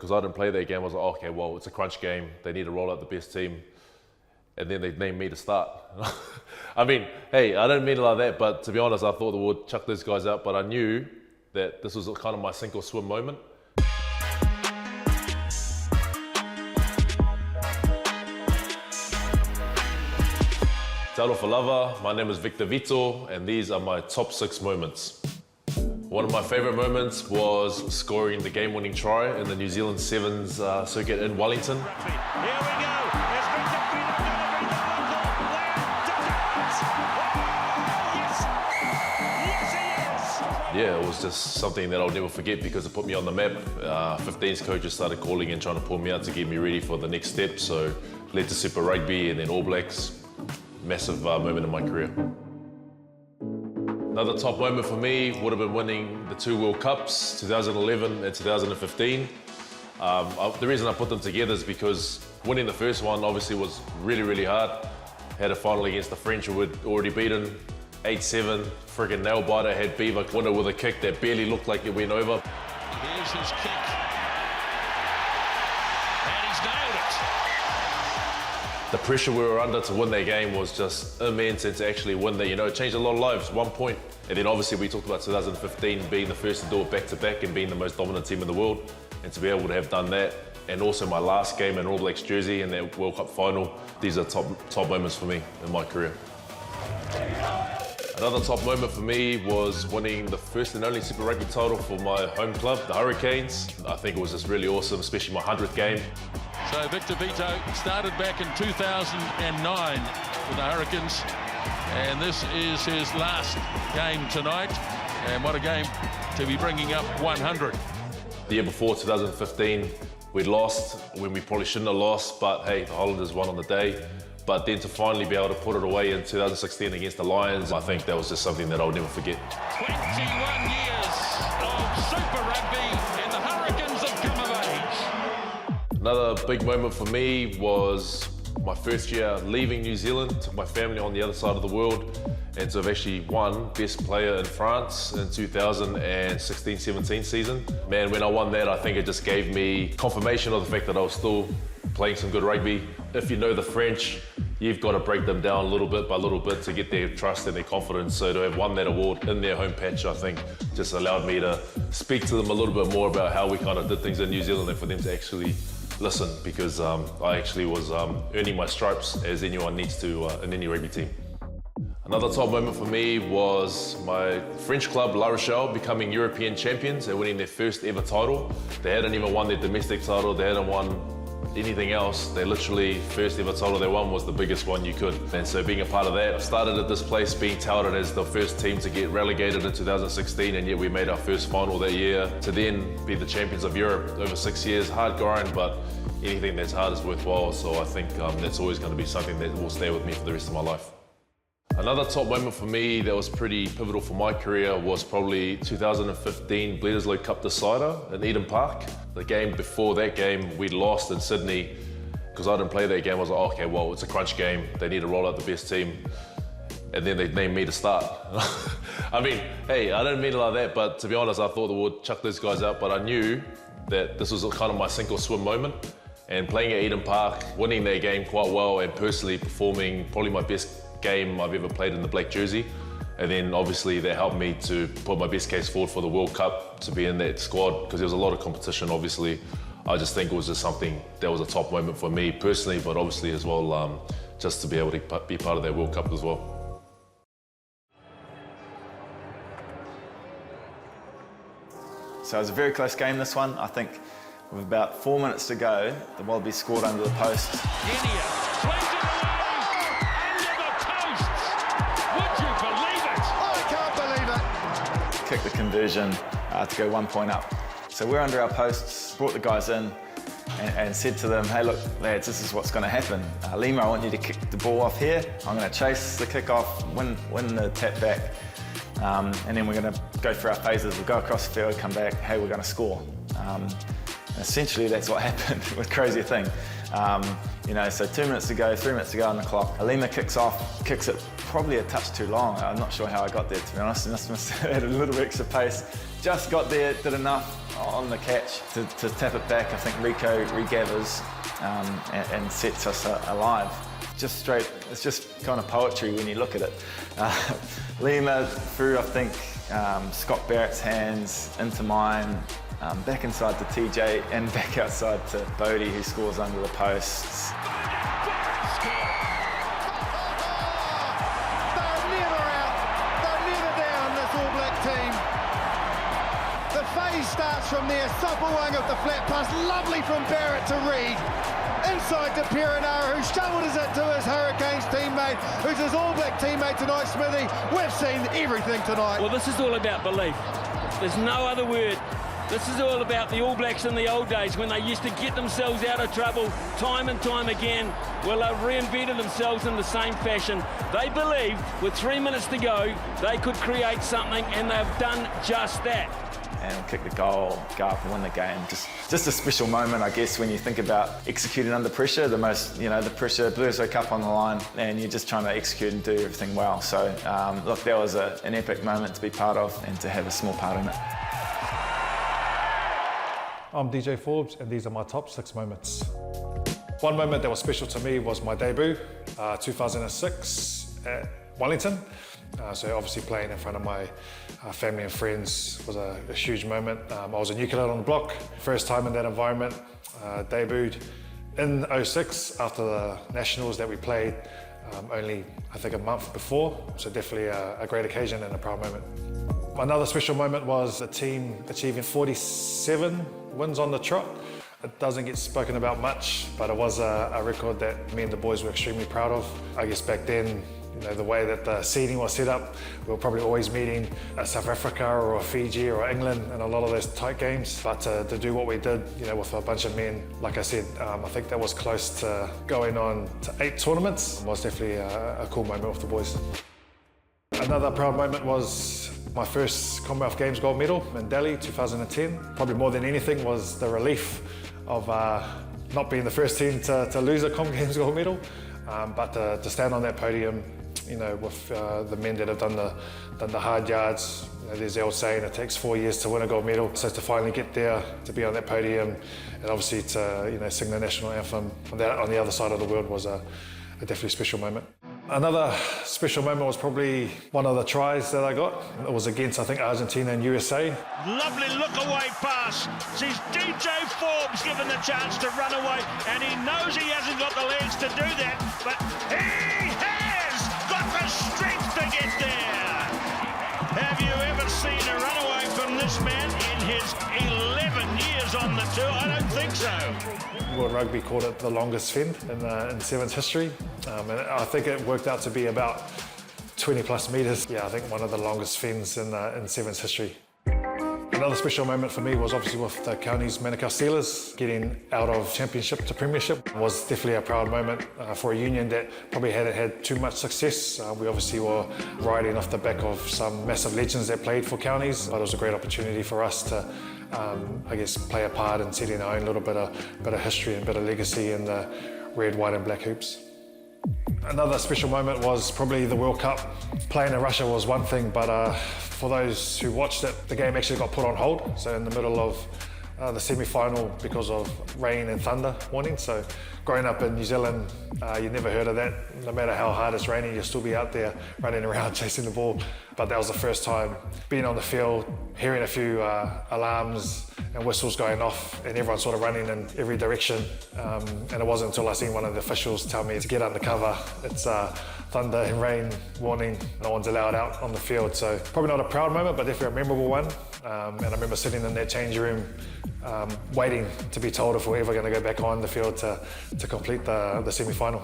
because I didn't play that game, I was like, okay, well, it's a crunch game. They need to roll out the best team. And then they named me to start. I mean, hey, I didn't mean it like that, but to be honest, I thought they would chuck those guys out, but I knew that this was kind of my sink or swim moment. Talo for lover, my name is Vito, and these are my top 6 moments. One of my favourite moments was scoring the game-winning try in the New Zealand Sevens circuit in Wellington. Here we go. Is Vito going to beat the local? Where does it? Yes. Yes, he is. Yeah, it was just something that I'll never forget because it put me on the map. 15's coaches started calling and trying to pull me out to get me ready for the next step. So led to Super Rugby and then All Blacks. Massive moment in my career. Another top moment for me would have been winning the 2 World Cups, 2011 and 2015. The reason I put them together is because winning the first one obviously was really, really hard. Had a final against the French who had already beaten 8-7, friggin' nail biter, had Beaver win it with a kick that barely looked like it went over. Here's his kick. And he's nailed it. The pressure we were under to win that game was just immense, and to actually win that, it changed a lot of lives, 1 point. And then obviously we talked about 2015 being the first to do it back-to-back and being the most dominant team in the world. And to be able to have done that, and also my last game in All Blacks jersey in that World Cup final, these are top moments for me in my career. Another top moment for me was winning the first and only Super Rugby title for my home club, the Hurricanes. I think it was just really awesome, especially my 100th game. So Victor Vito started back in 2009 with the Hurricanes, and this is his last game tonight, and what a game to be bringing up 100. The year before, 2015, we'd lost when we probably shouldn't have lost, but hey, the Highlanders won on the day. But then to finally be able to put it away in 2016 against the Lions, I think that was just something that I'll never forget. 21 years of Super Rugby, and the Hurricanes have come of age. Another big moment for me was my first year leaving New Zealand, took my family on the other side of the world, and to have actually won Best Player in France in 2016-17 season. Man, when I won that, I think it just gave me confirmation of the fact that I was still playing some good rugby. If you know the French, you've got to break them down little bit by little bit to get their trust and their confidence. So to have won that award in their home patch, I think just allowed me to speak to them a little bit more about how we kind of did things in New Zealand, and for them to actually listen, because I actually was earning my stripes as anyone needs to in any rugby team. Another top moment for me was my French club, La Rochelle, becoming European champions and winning their first ever title. They hadn't even won their domestic title, they hadn't won anything else. They literally, first ever title they won was the biggest one you could. And so being a part of that, I started at this place being touted as the first team to get relegated in 2016, and yet we made our first final that year. To then be the champions of Europe over 6 years, hard grind, but anything that's hard is worthwhile. So I think that's always going to be something that will stay with me for the rest of my life. Another top moment for me that was pretty pivotal for my career was probably 2015 Bledisloe Cup decider in Eden Park. The game before that game, we'd lost in Sydney. Because I didn't play that game, I was like, okay, well, it's a crunch game. They need to roll out the best team. And then they named me to start. I mean, hey, I didn't mean it like that, but to be honest, I thought they would chuck those guys out, but I knew that this was kind of my sink or swim moment. And playing at Eden Park, winning that game quite well, and personally performing probably my best game I've ever played in the black jersey. And then obviously that helped me to put my best case forward for the World Cup, to be in that squad, because there was a lot of competition obviously. I just think it was just something that was a top moment for me personally, but obviously as well just to be able to be part of that World Cup as well. So it was a very close game, this one. I think with about 4 minutes to go, the Wallabies scored under the post. Kicked the conversion to go 1 point up. So we're under our posts, brought the guys in and said to them, hey look lads, this is what's going to happen. Lima, I want you to kick the ball off here. I'm going to chase the kick off, win the tap back, and then we're going to go through our phases. We'll go across the field, come back, hey, we're going to score. Essentially that's what happened with Crazy Thing. So 2 minutes to go, 3 minutes to go on the clock. Lima kicks off, kicks it probably a touch too long. I'm not sure how I got there, to be honest. I must have had a little bit extra pace. Just got there, did enough, on the catch to tap it back. I think Rico regathers and sets us alive. Just straight, it's just kind of poetry when you look at it. Lima through, I think, Scott Barrett's hands into mine, back inside to TJ and back outside to Bodie, who scores under the posts. Starts from there, supple wing of the flat pass, lovely from Barrett to Reed. Inside to Perenara, who shoulders it to his Hurricanes teammate, who's his All Black teammate tonight, Smithy. We've seen everything tonight. Well, this is all about belief. There's no other word. This is all about the All Blacks in the old days when they used to get themselves out of trouble time and time again. Well, they've reinvented themselves in the same fashion. They believed with 3 minutes to go, they could create something, and they've done just that. And kick the goal, go up and win the game. Just a special moment, I guess, when you think about executing under pressure. The pressure, Bluesway Cup on the line, and you're just trying to execute and do everything well. So, look, that was an epic moment to be part of and to have a small part in it. I'm DJ Forbes, and these are my top 6 moments. One moment that was special to me was my debut, 2006 at Wellington. So obviously playing in front of my family and friends was a huge moment. I was a new kid on the block, first time in that environment, debuted in 06 after the Nationals that we played only, I think, a month before. So definitely a great occasion and a proud moment. Another special moment was the team achieving 47 wins on the trot. It doesn't get spoken about much, but it was a record that me and the boys were extremely proud of. I guess back then, the way that the seeding was set up, we were probably always meeting South Africa or Fiji or England in a lot of those tight games. But to do what we did, with a bunch of men, like I said, I think that was close to going on to 8 tournaments. It was definitely a cool moment with the boys. Another proud moment was my first Commonwealth Games gold medal in Delhi, 2010. Probably more than anything was the relief of not being the first team to lose a Com Games gold medal, but to stand on that podium, with the men that have done the hard yards. There's the old saying, it takes 4 years to win a gold medal. So to finally get there, to be on that podium, and obviously to sing the national anthem on the other side of the world was a definitely special moment. Another special moment was probably one of the tries that I got. It was against, I think, Argentina and USA. Lovely look-away pass. Sees DJ Forbes given the chance to run away, and he knows he hasn't got the legs to do that, but he has got the strength to get there. Have you ever seen a runaway from this man in his 11 years on the tour? I don't think so. World Rugby called it the longest fend in Sevens history, and I think it worked out to be about 20 plus metres. Yeah, I think one of the longest fens in Sevens history. Another special moment for me was obviously with the Counties Manukau Steelers. Getting out of championship to premiership was definitely a proud moment for a union that probably hadn't had too much success. We obviously were riding off the back of some massive legends that played for Counties, but it was a great opportunity for us to play a part in setting our own little bit of history and bit of legacy in the red, white and black hoops. Another special moment was probably the World Cup. Playing in Russia was one thing, but for those who watched it, the game actually got put on hold. So in the middle of the semi-final because of rain and thunder warning. So growing up in New Zealand, you never heard of that. No matter how hard it's raining, you'll still be out there running around chasing the ball. But that was the first time being on the field, hearing a few alarms and whistles going off and everyone sort of running in every direction. And it wasn't until I seen one of the officials tell me to get under cover. It's thunder and rain warning. No one's allowed out on the field. So probably not a proud moment, but definitely a memorable one. And I remember sitting in that change room waiting to be told if we're ever going to go back on the field to complete the semi-final.